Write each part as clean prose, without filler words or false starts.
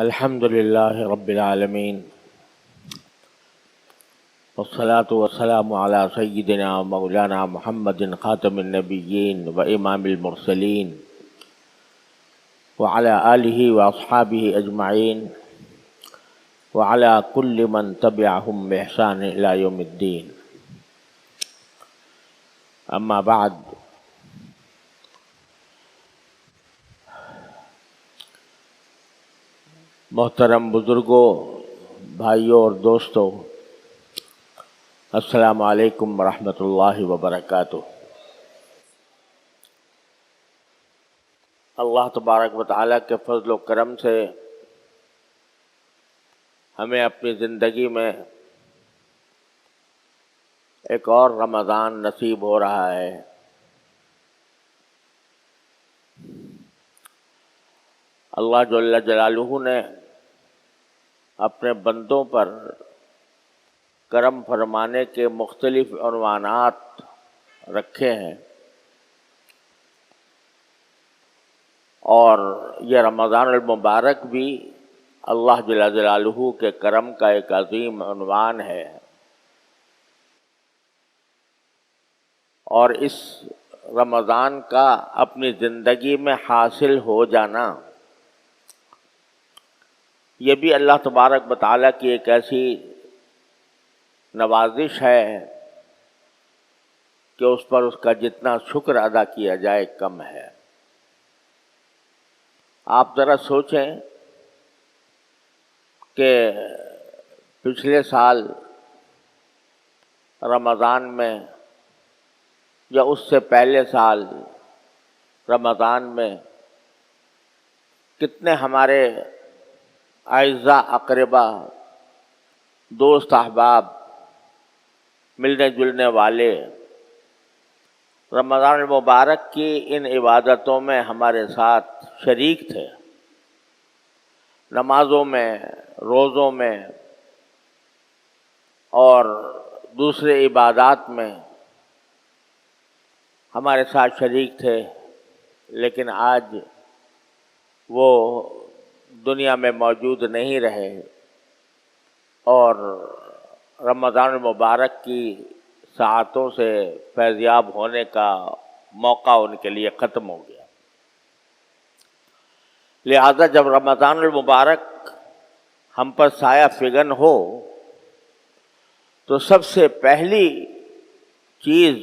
الحمد لله رب العالمين والصلاة والسلام على سيدنا مولانا محمد خاتم النبيين وإمام المرسلين وعلى آله وأصحابه أجمعين وعلى كل من تبعهم بإحسان إلى يوم الدين. أما بعد، محترم بزرگوں، بھائیوں اور دوستوں، السلام علیکم ورحمۃ اللہ وبرکاتہ۔ اللہ تبارک و تعالیٰ کے فضل و کرم سے ہمیں اپنی زندگی میں ایک اور رمضان نصیب ہو رہا ہے۔ اللہ جل جلالہ نے اپنے بندوں پر کرم فرمانے کے مختلف عنوانات رکھے ہیں، اور یہ رمضان المبارک بھی اللہ جل جلالہ کے کرم کا ایک عظیم عنوان ہے، اور اس رمضان کا اپنی زندگی میں حاصل ہو جانا یہ بھی اللہ تبارک و تعالیٰ کی ایک ایسی نوازش ہے کہ اس پر اس کا جتنا شکر ادا کیا جائے کم ہے۔ آپ ذرا سوچیں کہ پچھلے سال رمضان میں یا اس سے پہلے سال رمضان میں کتنے ہمارے اعزاء اقربا، دوست احباب، ملنے جلنے والے رمضان المبارک کی ان عبادتوں میں ہمارے ساتھ شریک تھے، نمازوں میں، روزوں میں اور دوسرے عبادات میں ہمارے ساتھ شریک تھے، لیکن آج وہ دنیا میں موجود نہیں رہے اور رمضان المبارک کی ساعتوں سے فیضیاب ہونے کا موقع ان کے لیے ختم ہو گیا۔ لہذا جب رمضان المبارک ہم پر سایہ فگن ہو تو سب سے پہلی چیز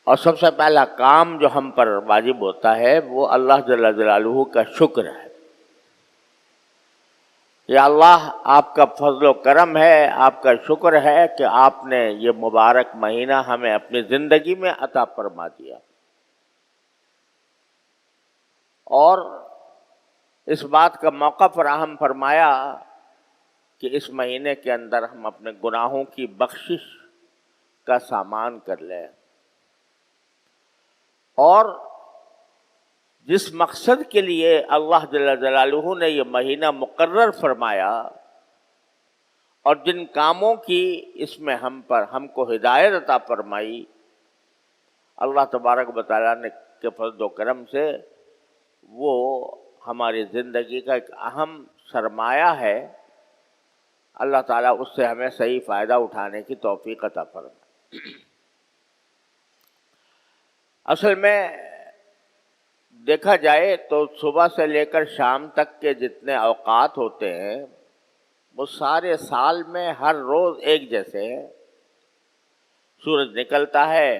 اور سب سے پہلا کام جو ہم پر واجب ہوتا ہے وہ اللہ جل جلالہ کا شکر ہے۔ یا اللہ، آپ کا فضل و کرم ہے، آپ کا شکر ہے کہ آپ نے یہ مبارک مہینہ ہمیں اپنی زندگی میں عطا فرما دیا، اور اس بات کا موقع فراہم فرمایا کہ اس مہینے کے اندر ہم اپنے گناہوں کی بخشش کا سامان کر لیں، اور جس مقصد کے لیے اللہ جل جلالہ نے یہ مہینہ مقرر فرمایا اور جن کاموں کی اس میں ہم کو ہدایت عطا فرمائی، اللہ تبارک و تعالیٰ نے کے فضل و کرم سے وہ ہماری زندگی کا ایک اہم سرمایہ ہے۔ اللہ تعالیٰ اس سے ہمیں صحیح فائدہ اٹھانے کی توفیق عطا فرمائے۔ اصل میں دیکھا جائے تو صبح سے لے کر شام تک کے جتنے اوقات ہوتے ہیں وہ سارے سال میں ہر روز ایک جیسے ہیں۔ سورج نکلتا ہے،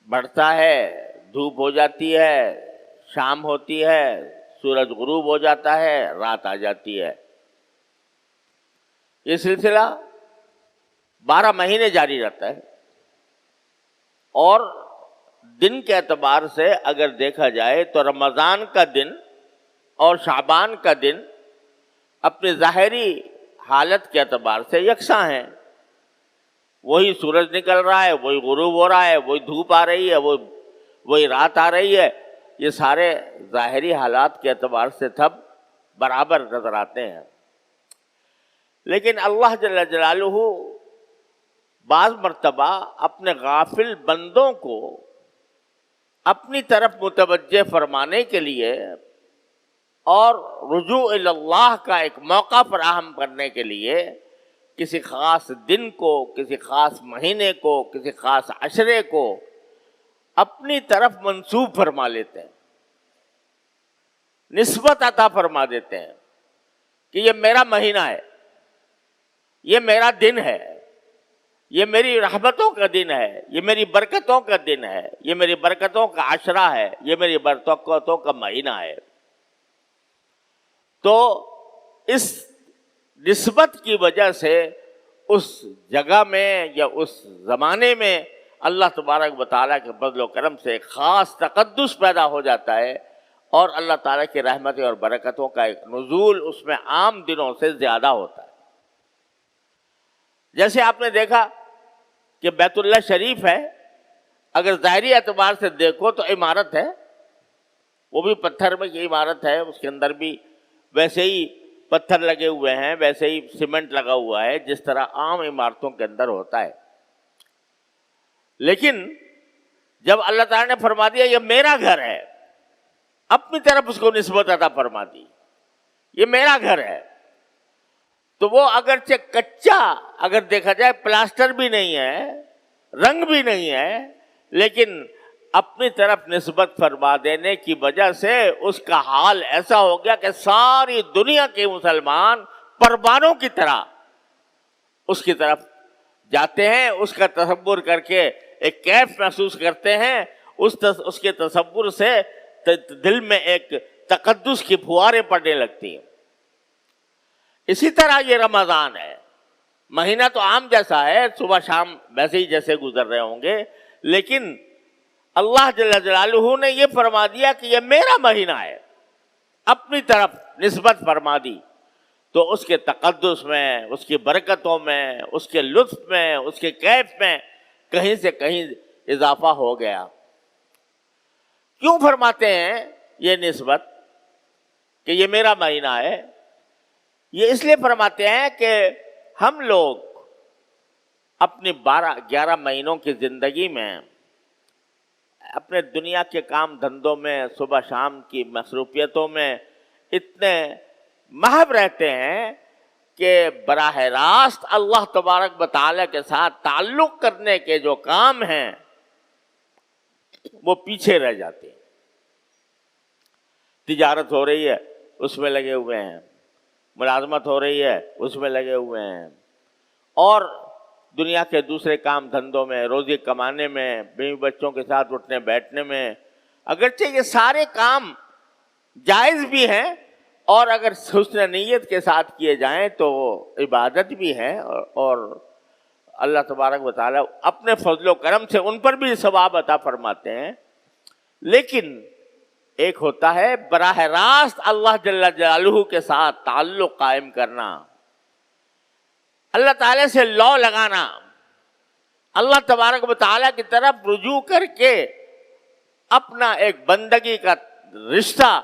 بڑھتا ہے، دھوپ ہو جاتی ہے، شام ہوتی ہے، سورج غروب ہو جاتا ہے، رات آ جاتی ہے۔ یہ سلسلہ 12 مہینے جاری رہتا ہے، اور دن کے اعتبار سے اگر دیکھا جائے تو رمضان کا دن اور شعبان کا دن اپنی ظاہری حالت کے اعتبار سے یکساں ہیں۔ وہی سورج نکل رہا ہے، وہی غروب ہو رہا ہے، وہی دھوپ آ رہی ہے، وہی رات آ رہی ہے۔ یہ سارے ظاہری حالات کے اعتبار سے سب برابر نظر آتے ہیں، لیکن اللہ جل جلالہ بعض مرتبہ اپنے غافل بندوں کو اپنی طرف متوجہ فرمانے کے لیے اور رجوع الی اللہ کا ایک موقع فراہم کرنے کے لیے کسی خاص دن کو، کسی خاص مہینے کو، کسی خاص عشرے کو اپنی طرف منسوب فرما لیتے ہیں، نسبت عطا فرما دیتے ہیں کہ یہ میرا مہینہ ہے، یہ میرا دن ہے، یہ میری رحمتوں کا دن ہے، یہ میری برکتوں کا دن ہے، یہ میری برکتوں کا عشرہ ہے، یہ میری برکتوں کا مہینہ ہے۔ تو اس نسبت کی وجہ سے اس جگہ میں یا اس زمانے میں اللہ تبارک و تعالیٰ کے فضل و کرم سے ایک خاص تقدس پیدا ہو جاتا ہے، اور اللہ تعالیٰ کی رحمتیں اور برکتوں کا ایک نزول اس میں عام دنوں سے زیادہ ہوتا ہے۔ جیسے آپ نے دیکھا کہ بیت اللہ شریف ہے، اگر ظاہری اعتبار سے دیکھو تو عمارت ہے، وہ بھی پتھر میں کی عمارت ہے، اس کے اندر بھی ویسے ہی پتھر لگے ہوئے ہیں، ویسے ہی سیمنٹ لگا ہوا ہے جس طرح عام عمارتوں کے اندر ہوتا ہے۔ لیکن جب اللہ تعالیٰ نے فرما دیا یہ میرا گھر ہے، اپنی طرف اس کو نسبت عطا فرما دی، یہ میرا گھر ہے، تو وہ اگرچہ کچا اگر دیکھا جائے، پلاسٹر بھی نہیں ہے، رنگ بھی نہیں ہے، لیکن اپنی طرف نسبت فرما دینے کی وجہ سے اس کا حال ایسا ہو گیا کہ ساری دنیا کے مسلمان پروانوں کی طرح اس کی طرف جاتے ہیں، اس کا تصور کر کے ایک کیف محسوس کرتے ہیں، اس کے تصور سے دل میں ایک تقدس کی پھواریں پڑنے لگتی ہیں۔ اسی طرح یہ رمضان ہے، مہینہ تو عام جیسا ہے، صبح شام ویسے ہی جیسے گزر رہے ہوں گے، لیکن اللہ جل جلالہ نے یہ فرما دیا کہ یہ میرا مہینہ ہے، اپنی طرف نسبت فرما دی، تو اس کے تقدس میں، اس کی برکتوں میں، اس کے لطف میں، اس کے کیف میں کہیں سے کہیں اضافہ ہو گیا۔ کیوں فرماتے ہیں یہ نسبت کہ یہ میرا مہینہ ہے؟ یہ اس لیے فرماتے ہیں کہ ہم لوگ اپنی 11 مہینوں کی زندگی میں اپنے دنیا کے کام دھندوں میں، صبح شام کی مصروفیتوں میں اتنے محو رہتے ہیں کہ براہ راست اللہ تبارک و تعالیٰ کے ساتھ تعلق کرنے کے جو کام ہیں وہ پیچھے رہ جاتے ہیں۔ تجارت ہو رہی ہے، اس میں لگے ہوئے ہیں، ملازمت ہو رہی ہے، اس میں لگے ہوئے ہیں، اور دنیا کے دوسرے کام دھندوں میں، روزی کمانے میں، بیوی بچوں کے ساتھ اٹھنے بیٹھنے میں، اگرچہ یہ سارے کام جائز بھی ہیں اور اگر حسن نیت کے ساتھ کیے جائیں تو عبادت بھی ہے، اور اللہ تبارک و تعالیٰ اپنے فضل و کرم سے ان پر بھی ثواب عطا فرماتے ہیں۔ لیکن ایک ہوتا ہے براہ راست اللہ جل جلالہ کے ساتھ تعلق قائم کرنا، اللہ تعالیٰ سے لو لگانا، اللہ تبارک و تعالیٰ کی طرف رجوع کر کے اپنا ایک بندگی کا رشتہ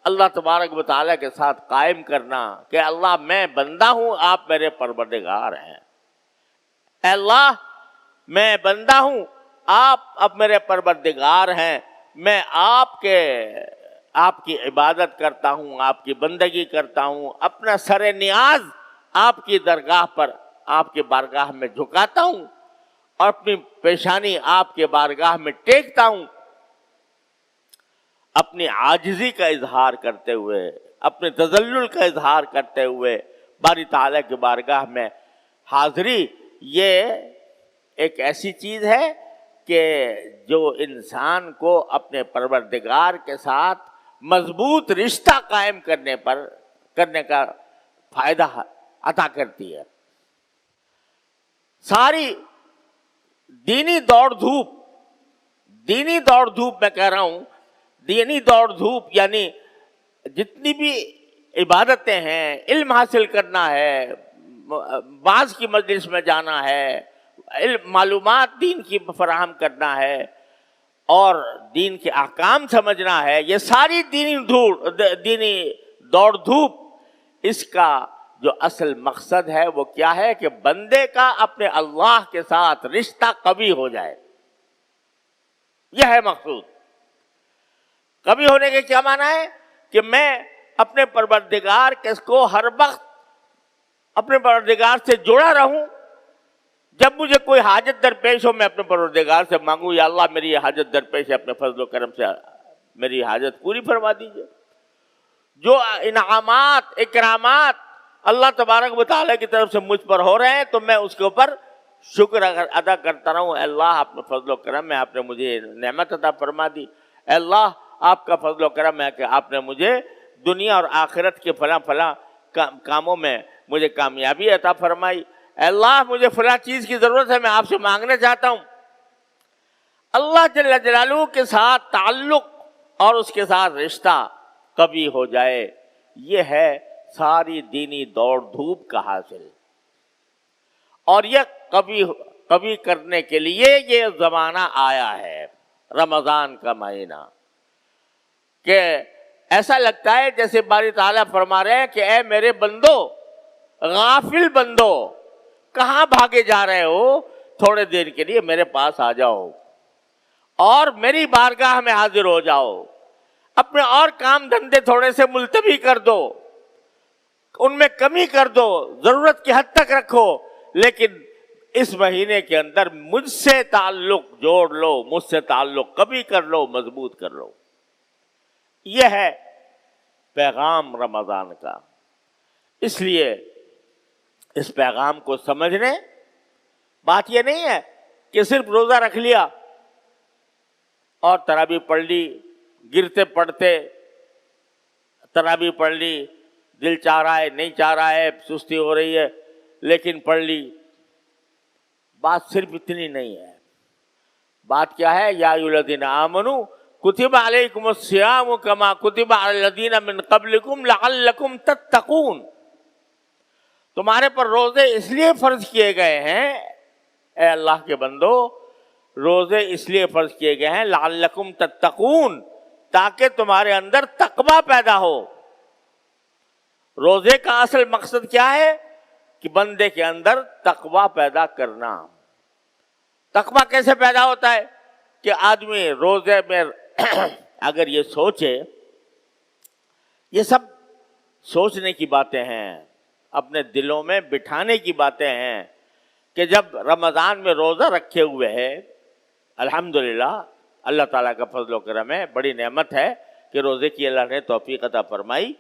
اللہ تبارک و تعالیٰ کے ساتھ قائم کرنا کہ اللہ میں بندہ ہوں، آپ میرے پروردگار ہیں، اے اللہ میں بندہ ہوں، آپ اب میرے پروردگار ہیں، میں آپ کی عبادت کرتا ہوں، آپ کی بندگی کرتا ہوں، اپنا سر نیاز آپ کی درگاہ پر، آپ کی بارگاہ میں جھکاتا ہوں، اور اپنی پیشانی آپ کے بارگاہ میں ٹیکتا ہوں، اپنی عاجزی کا اظہار کرتے ہوئے، اپنے تذلل کا اظہار کرتے ہوئے باری تعالیٰ کی بارگاہ میں حاضری۔ یہ ایک ایسی چیز ہے کہ جو انسان کو اپنے پروردگار کے ساتھ مضبوط رشتہ قائم کرنے کا فائدہ عطا کرتی ہے۔ ساری دینی دوڑ دھوپ میں کہہ رہا ہوں، دینی دوڑ دھوپ یعنی جتنی بھی عبادتیں ہیں، علم حاصل کرنا ہے، بعض کی مجلس میں جانا ہے، معلومات دین کی فراہم کرنا ہے، اور دین کے احکام سمجھنا ہے، یہ ساری دینی دوڑ دھوپ، اس کا جو اصل مقصد ہے وہ کیا ہے کہ بندے کا اپنے اللہ کے ساتھ رشتہ قوی ہو جائے، یہ ہے مقصود۔ قوی ہونے کے کیا معنی ہے کہ میں اپنے پروردگار کو ہر وقت اپنے پروردگار سے جڑا رہوں. جب مجھے کوئی حاجت درپیش ہو میں اپنے پروردگار سے مانگوں یا اللہ میری یہ حاجت درپیش ہے, اپنے فضل و کرم سے میری حاجت پوری فرما دیجیے. جو انعامات اکرامات اللہ تبارک و تعالیٰ کی طرف سے مجھ پر ہو رہے ہیں تو میں اس کے اوپر شکر ادا کرتا رہوں. اے اللہ اپنے فضل و کرم میں آپ نے مجھے نعمت عطا فرما دی. اے اللہ آپ کا فضل و کرم ہے کہ آپ نے مجھے دنیا اور آخرت کے فلاں فلاں کاموں میں مجھے کامیابی عطا فرمائی. اے اللہ مجھے فلاں چیز کی ضرورت ہے, میں آپ سے مانگنا چاہتا ہوں. اللہ جل جلالہ کے ساتھ تعلق اور اس کے ساتھ رشتہ کبھی ہو جائے, یہ ہے ساری دینی دوڑ دھوپ کا حاصل. اور یہ کبھی کرنے کے لیے یہ زمانہ آیا ہے, رمضان کا مہینہ, کہ ایسا لگتا ہے جیسے باری تعالیٰ فرما رہے ہیں کہ اے میرے بندو, غافل بندو, کہاں بھاگے جا رہے ہو, تھوڑے دیر کے لیے میرے پاس آ جاؤ اور میری بارگاہ میں حاضر ہو جاؤ. اپنے اور کام دھندے تھوڑے سے ملتوی کر دو, ان میں کمی کر دو, ضرورت کی حد تک رکھو, لیکن اس مہینے کے اندر مجھ سے تعلق جوڑ لو, مجھ سے تعلق کبھی کر لو, مضبوط کر لو. یہ ہے پیغام رمضان کا. اس لیے اس پیغام کو سمجھنے, بات یہ نہیں ہے کہ صرف روزہ رکھ لیا اور تراویح پڑھ لی, گرتے پڑھتے تراویح پڑھ لی, دل چاہ رہا ہے نہیں چاہ رہا ہے, سستی ہو رہی ہے لیکن پڑھ لی. بات صرف اتنی نہیں ہے. بات کیا ہے؟ یا ایھا الذین آمنوا کتب علیکم الصیام کما کتب علی الذین من قبلکم لعلکم تتقون. تمہارے پر روزے اس لیے فرض کیے گئے ہیں اے اللہ کے بندو, روزے اس لیے فرض کیے گئے ہیں لعلکم تتقون, تاکہ تمہارے اندر تقویٰ پیدا ہو. روزے کا اصل مقصد کیا ہے؟ کہ بندے کے اندر تقویٰ پیدا کرنا. تقویٰ کیسے پیدا ہوتا ہے؟ کہ آدمی روزے میں اگر یہ سوچے, یہ سب سوچنے کی باتیں ہیں, اپنے دلوں میں بٹھانے کی باتیں ہیں کہ جب رمضان میں روزہ رکھے ہوئے ہے, الحمدللہ اللہ تعالیٰ کا فضل و کرم ہے, بڑی نعمت ہے کہ روزے کی اللہ نے توفیق عطا فرمائی,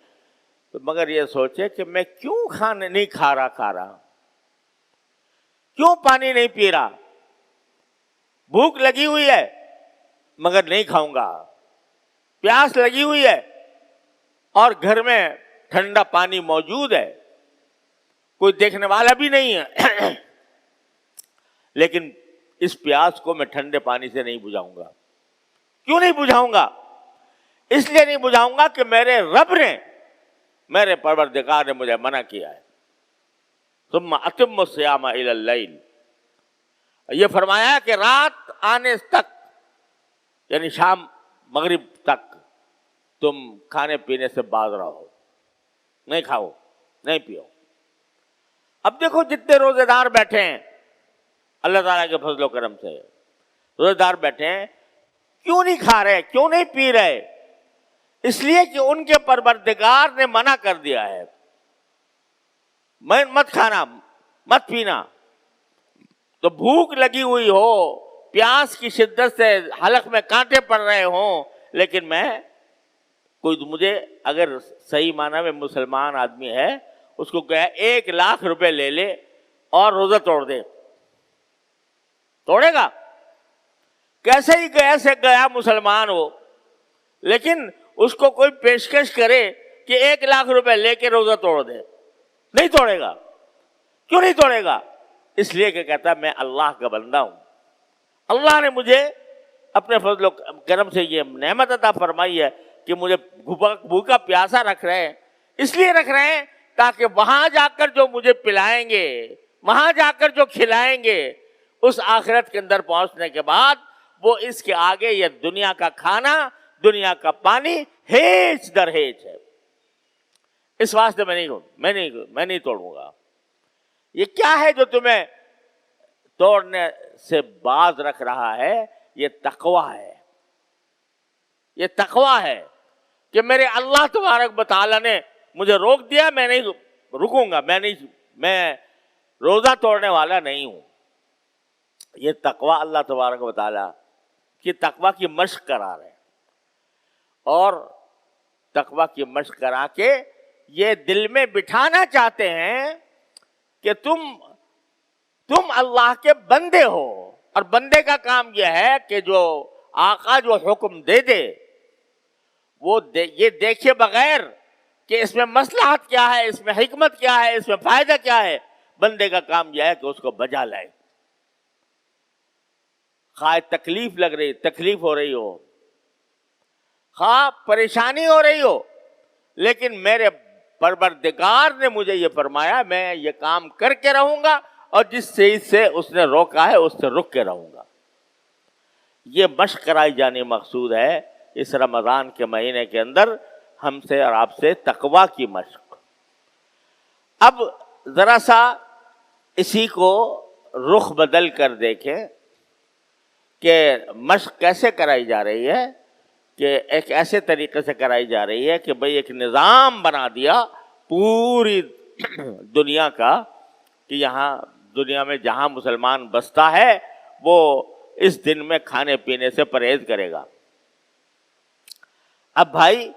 مگر یہ سوچے کہ میں کیوں نہیں کھا رہا, کیوں پانی نہیں پی رہا, بھوک لگی ہوئی ہے مگر نہیں کھاؤں گا, پیاس لگی ہوئی ہے اور گھر میں ٹھنڈا پانی موجود ہے, کوئی دیکھنے والا بھی نہیں ہے, لیکن اس پیاس کو میں ٹھنڈے پانی سے نہیں بجھاؤں گا. کیوں نہیں بجھاؤں گا؟ اس لیے نہیں بجھاؤں گا کہ میرے رب نے, میرے پروردگار نے مجھے منع کیا ہے. ثم اتم الصیام الی اللیل, یہ فرمایا کہ رات آنے تک یعنی شام مغرب تک تم کھانے پینے سے باز رہو, نہیں کھاؤ نہیں پیو. اب دیکھو جتنے روزے دار بیٹھے ہیں اللہ تعالیٰ کے فضل و کرم سے, روزے دار بیٹھے ہیں, کیوں نہیں کھا رہے, کیوں نہیں پی رہے؟ اس لیے کہ ان کے پروردگار نے منع کر دیا ہے, مت کھانا مت پینا. تو بھوک لگی ہوئی ہو, پیاس کی شدت سے حلق میں کانٹے پڑ رہے ہوں, لیکن کوئی مجھے اگر صحیح معنی میں مسلمان آدمی ہے اس کو کہا 1,00,000 روپے لے لے اور روزہ توڑ دے, توڑے گا؟ کیسے ہی گیا مسلمان ہو, لیکن اس کو کوئی پیشکش کرے کہ 1,00,000 روپے لے کے روزہ توڑ دے, نہیں توڑے گا. کیوں نہیں توڑے گا؟ اس لیے کہ کہتا ہے میں اللہ کا بندہ ہوں, اللہ نے مجھے اپنے فضل و کرم سے یہ نعمت عطا فرمائی ہے کہ مجھے بھوکا پیاسا رکھ رہے ہیں. اس لیے رکھ رہے ہیں تاکہ وہاں جا کر جو مجھے پلائیں گے, وہاں جا کر جو کھلائیں گے, اس آخرت کے اندر پہنچنے کے بعد وہ اس کے آگے یہ دنیا کا کھانا, دنیا کا پانی ہیچ در ہیچ ہے. اس واسطے میں نہیں توڑوں گا. یہ کیا ہے جو تمہیں توڑنے سے باز رکھ رہا ہے؟ یہ تقویٰ ہے, یہ تقویٰ ہے کہ میرے اللہ تبارک و تعالیٰ نے مجھے روک دیا، میں نہیں رکوں گا، میں روزہ توڑنے والا نہیں ہوں. یہ تقویٰ اللہ تبارک و تعالیٰ کی تقویٰ کی مشق کرا رہے ہیں، اور تقویٰ کی مشق کرا کے یہ دل میں بٹھانا چاہتے ہیں کہ تم اللہ کے بندے ہو، اور بندے کا کام یہ ہے کہ جو آقا جو حکم دے دے وہ یہ دیکھے بغیر کہ اس میں مصلحت کیا ہے، اس میں حکمت کیا ہے، اس میں فائدہ کیا ہے، بندے کا کام یہ ہے کہ اس کو بجا لائے. خواہ تکلیف ہو رہی ہو، خواہ پریشانی ہو رہی ہو، لیکن میرے پروردگار نے مجھے یہ فرمایا میں یہ کام کر کے رہوں گا، اور جس چیز سے اس نے روکا ہے اس سے رک کے رہوں گا. یہ مشق کرائی جانے مقصود ہے اس رمضان کے مہینے کے اندر ہم سے اور آپ سے تقویٰ کی مشق. اب ذرا سا اسی کو رخ بدل کر دیکھیں کہ مشق کیسے کرائی جا رہی ہے، کہ ایک ایسے طریقے سے کرائی جا رہی ہے کہ بھئی ایک نظام بنا دیا پوری دنیا کا کہ یہاں دنیا میں جہاں مسلمان بستا ہے وہ اس دن میں کھانے پینے سے پرہیز کرے گا. اب بھائی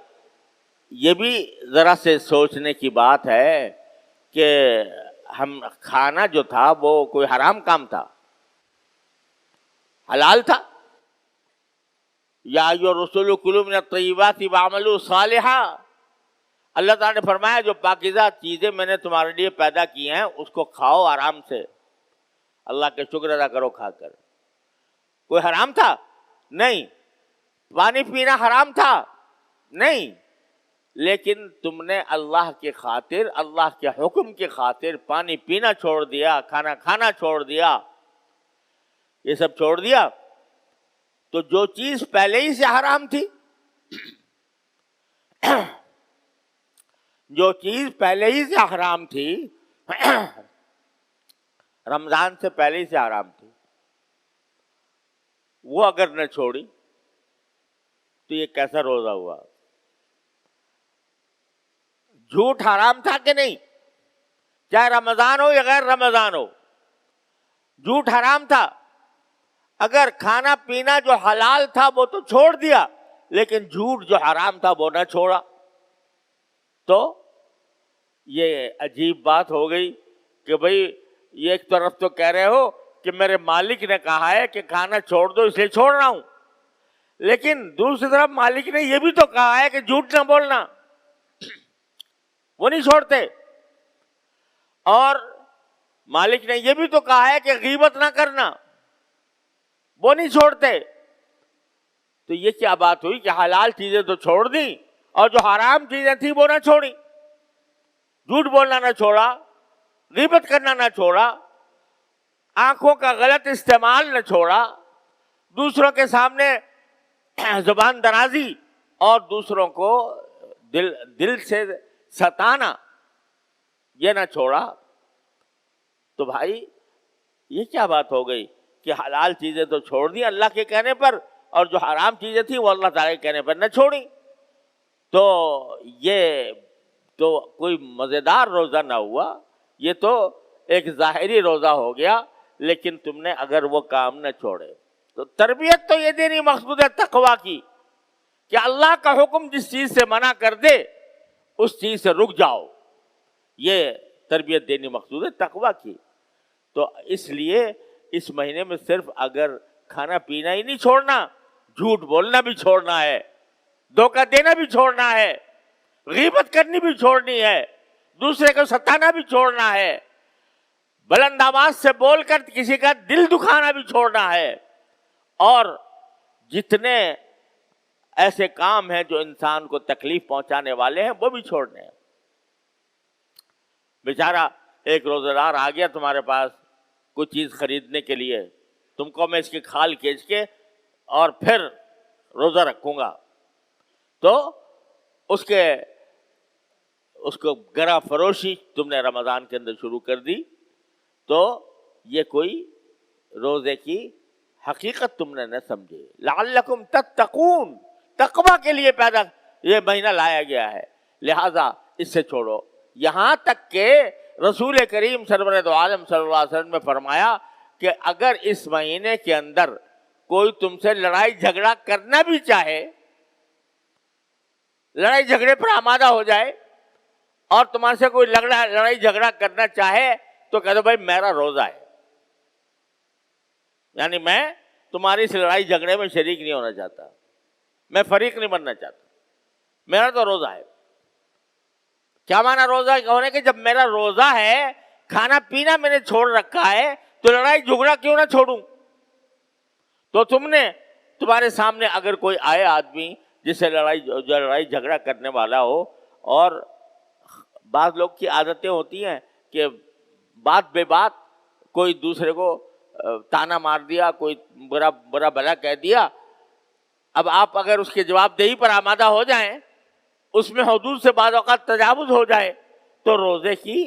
یہ بھی ذرا سے سوچنے کی بات ہے کہ ہم کھانا جو تھا وہ کوئی حرام کام تھا، حلال تھا. یا ایھا الرسول کلوا من الطیبات واعملوا صالحا، اللہ تعالیٰ نے فرمایا جو پاکیزہ چیزیں میں نے تمہارے لیے پیدا کی ہیں اس کو کھاؤ آرام سے، اللہ کے شکر ادا کرو کھا کر. کوئی حرام تھا؟ نہیں. پانی پینا حرام تھا؟ نہیں. لیکن تم نے اللہ کی خاطر، اللہ کے حکم کی خاطر پانی پینا چھوڑ دیا، کھانا کھانا چھوڑ دیا، یہ سب چھوڑ دیا. تو جو چیز پہلے ہی سے حرام تھی، جو چیز پہلے ہی سے حرام تھی، رمضان سے پہلے ہی سے حرام تھی، وہ اگر نہ چھوڑی تو یہ کیسا روزہ ہوا؟ جھوٹ حرام تھا کہ نہیں؟ چاہے رمضان ہو یا غیر رمضان ہو، جھوٹ حرام تھا. اگر کھانا پینا جو حلال تھا وہ تو چھوڑ دیا، لیکن جھوٹ جو حرام تھا وہ نہ چھوڑا، تو یہ عجیب بات ہو گئی کہ بھئی یہ ایک طرف تو کہہ رہے ہو کہ میرے مالک نے کہا ہے کہ کھانا چھوڑ دو اس لیے چھوڑ رہا ہوں، لیکن دوسری طرف مالک نے یہ بھی تو کہا ہے کہ جھوٹ نہ بولنا، وہ نہیں چھوڑتے. اور مالک نے یہ بھی تو کہا ہے کہ غیبت نہ کرنا، وہ نہیں چھوڑتے. تو یہ کیا بات ہوئی کہ حلال چیزیں تو چھوڑ دیں اور جو حرام چیزیں تھیں وہ نہ چھوڑی؟ جھوٹ بولنا نہ چھوڑا، غیبت کرنا نہ چھوڑا، آنکھوں کا غلط استعمال نہ چھوڑا، دوسروں کے سامنے زبان درازی اور دوسروں کو دل سے ستانا یہ نہ چھوڑا. تو بھائی یہ کیا بات ہو گئی کہ حلال چیزیں تو چھوڑ دی اللہ کے کہنے پر، اور جو حرام چیزیں تھیں وہ اللہ تعالیٰ کے کہنے پر نہ چھوڑی؟ تو یہ تو کوئی مزیدار روزہ نہ ہوا، یہ تو ایک ظاہری روزہ ہو گیا. لیکن تم نے اگر وہ کام نہ چھوڑے تو تربیت تو یہ دینی مقصود ہے تقویٰ کی کہ اللہ کا حکم جس چیز سے منع کر دے اس چیز سے رک جاؤ. یہ تربیت دینی مقصود ہے تقویٰ کی. تو اس لیے اس مہینے میں صرف اگر کھانا پینا ہی نہیں چھوڑنا، جھوٹ بولنا بھی چھوڑنا ہے، دھوکہ دینا بھی چھوڑنا ہے، غیبت کرنی بھی چھوڑنی ہے، دوسرے کو ستانا بھی چھوڑنا ہے، بلند آواز سے بول کر کسی کا دل دکھانا بھی چھوڑنا ہے، اور جتنے ایسے کام ہیں جو انسان کو تکلیف پہنچانے والے ہیں وہ بھی چھوڑنے ہیں. بیچارہ ایک روزہ دار آ گیا تمہارے پاس کوئی چیز خریدنے کے لیے، تم کو میں اس کی کھال کھینچ کے اور پھر روزہ رکھوں گا، تو اس کو گرا فروشی تم نے رمضان کے اندر شروع کر دی، تو یہ کوئی روزے کی حقیقت تم نے نہ سمجھے. لعلکم تتقون، تقویٰ کے لیے پیدا یہ مہینہ لایا گیا ہے، لہذا اس سے چھوڑو۔ یہاں تک کہ رسول کریم سرور دو عالم صلی اللہ علیہ وسلم نے فرمایا کہ اگر اس مہینے کے اندر کوئی تم سے لڑائی جھگڑا کرنا بھی چاہے، لڑائی جھگڑے پر آمادہ ہو جائے اور تمہارے سے کوئی لڑائی جھگڑا کرنا چاہے تو کہہ دو بھائی میرا روزہ ہے، یعنی میں تمہاری اس لڑائی جھگڑے میں شریک نہیں ہونا چاہتا، میں فریق نہیں بننا چاہتا، میرا تو روزہ ہے۔ کیا معنی روزہ ہونے کے؟ جب میرا روزہ ہے، کھانا پینا میں نے چھوڑ رکھا ہے، تو لڑائی جھگڑا کیوں نہ چھوڑوں؟ تو تمہارے سامنے اگر کوئی آئے آدمی جس سے لڑائی جھگڑا کرنے والا ہو، اور بعض لوگ کی عادتیں ہوتی ہیں کہ بات بے بات کوئی دوسرے کو تانا مار دیا، کوئی برا بھلا کہہ دیا، اب آپ اگر اس کے جواب دہی پر آمادہ ہو جائیں، اس میں حدود سے بعض اوقات تجاوز ہو جائے، تو روزے کی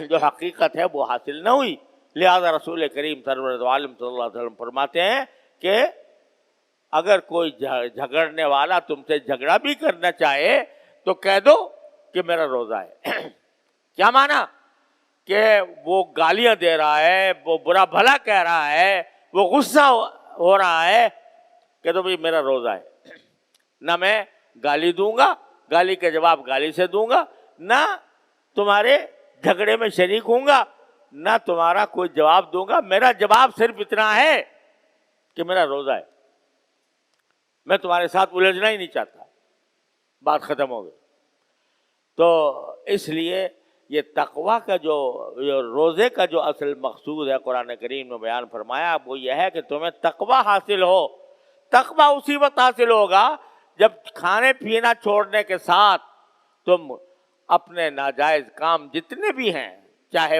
جو حقیقت ہے وہ حاصل نہ ہوئی۔ لہذا رسول کریم سرور عالم صلی اللہ علیہ وسلم فرماتے ہیں کہ اگر کوئی جھگڑنے والا تم سے جھگڑا بھی کرنا چاہے تو کہہ دو کہ میرا روزہ ہے۔ کیا معنی؟ کہ وہ گالیاں دے رہا ہے، وہ برا بھلا کہہ رہا ہے، وہ غصہ ہو رہا ہے، کہہ دو بھائی میرا روزہ ہے، نہ میں گالی دوں گا، گالی کے جواب گالی سے دوں گا، نہ تمہارے جھگڑے میں شریک ہوں گا، نہ تمہارا کوئی جواب دوں گا، میرا جواب صرف اتنا ہے کہ میرا روزہ ہے، میں تمہارے ساتھ الجھنا ہی نہیں چاہتا، بات ختم ہو گئی۔ تو اس لیے یہ تقویٰ کا جو روزے کا جو اصل مقصود ہے قرآن کریم نے بیان فرمایا وہ یہ ہے کہ تمہیں تقویٰ حاصل ہو۔ تقویٰ اسی وقت حاصل ہوگا جب کھانے پینا چھوڑنے کے ساتھ تم اپنے ناجائز کام جتنے بھی ہیں، چاہے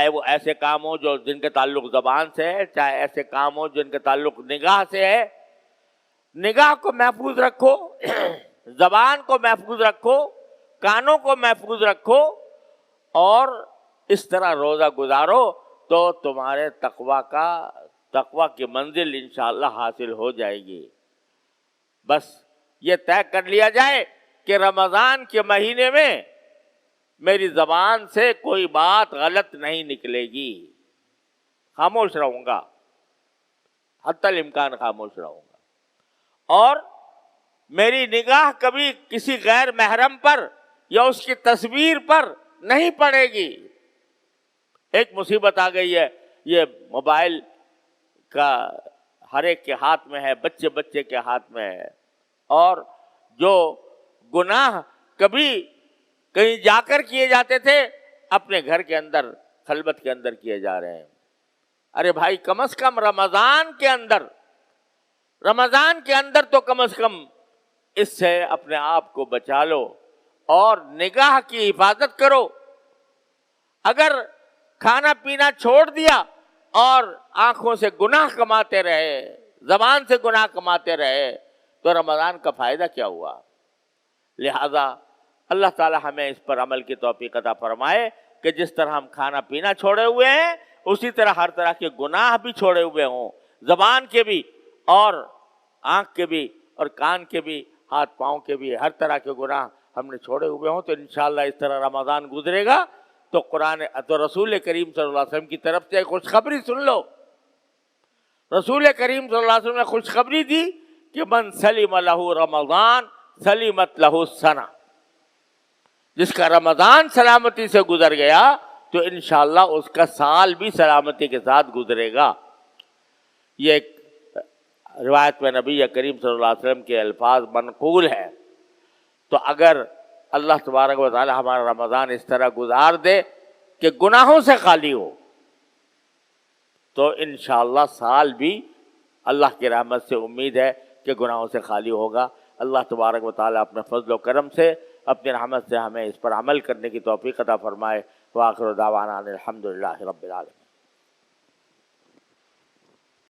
وہ ایسے کام ہو جو جن کے تعلق زبان سے ہے، چاہے ایسے کام ہو جن کے تعلق نگاہ سے ہے، نگاہ کو محفوظ رکھو، زبان کو محفوظ رکھو، کانوں کو محفوظ رکھو، اور اس طرح روزہ گزارو تو تمہارے تقویٰ کی منزل انشاءاللہ حاصل ہو جائے گی۔ بس یہ طے کر لیا جائے کہ رمضان کے مہینے میں میری زبان سے کوئی بات غلط نہیں نکلے گی، خاموش رہوں گا، حتی الامکان خاموش رہوں گا، اور میری نگاہ کبھی کسی غیر محرم پر یا اس کی تصویر پر نہیں پڑے گی۔ ایک مصیبت آ گئی ہے، یہ موبائل کا ہر ایک کے ہاتھ میں ہے، بچے کے ہاتھ میں ہے، اور جو گناہ کبھی کہیں جا کر کیے جاتے تھے اپنے گھر کے اندر خلوت کے اندر کیے جا رہے ہیں۔ ارے بھائی کم از کم رمضان کے اندر تو کم از کم اس سے اپنے آپ کو بچا لو اور نگاہ کی حفاظت کرو۔ اگر کھانا پینا چھوڑ دیا اور آنکھوں سے گناہ کماتے رہے، زبان سے گناہ کماتے رہے، تو رمضان کا فائدہ کیا ہوا؟ لہذا اللہ تعالی ہمیں اس پر عمل کی توفیق عطا فرمائے کہ جس طرح ہم کھانا پینا چھوڑے ہوئے ہیں اسی طرح ہر طرح کے گناہ بھی چھوڑے ہوئے ہوں، زبان کے بھی اور آنکھ کے بھی اور کان کے بھی، ہاتھ پاؤں کے بھی، ہر طرح کے گناہ ہم نے چھوڑے ہوئے ہوں۔ تو انشاءاللہ اس طرح رمضان گزرے گا تو رسول کریم صلی اللہ علیہ وسلم کی طرف سے خوشخبری سن لو۔ رسول کریم صلی اللہ علیہ وسلم نے خوشخبری دی کہ من سلم لہ رمضان سلمت لہ السنہ، جس کا رمضان سلامتی سے گزر گیا تو انشاءاللہ اس کا سال بھی سلامتی کے ساتھ گزرے گا۔ یہ ایک روایت میں نبی کریم صلی اللہ علیہ وسلم کے الفاظ منقول ہیں۔ تو اگر اللہ تبارک و تعالی ہمارا رمضان اس طرح گزار دے کہ گناہوں سے خالی ہو تو انشاءاللہ سال بھی اللہ کی رحمت سے امید ہے کہ گناہوں سے خالی ہوگا۔ اللہ تبارک و تعالی اپنے فضل و کرم سے، اپنی رحمت سے ہمیں اس پر عمل کرنے کی توفیق عطا فرمائے۔ وآخر دعوانا ان الحمدللہ رب العالمین۔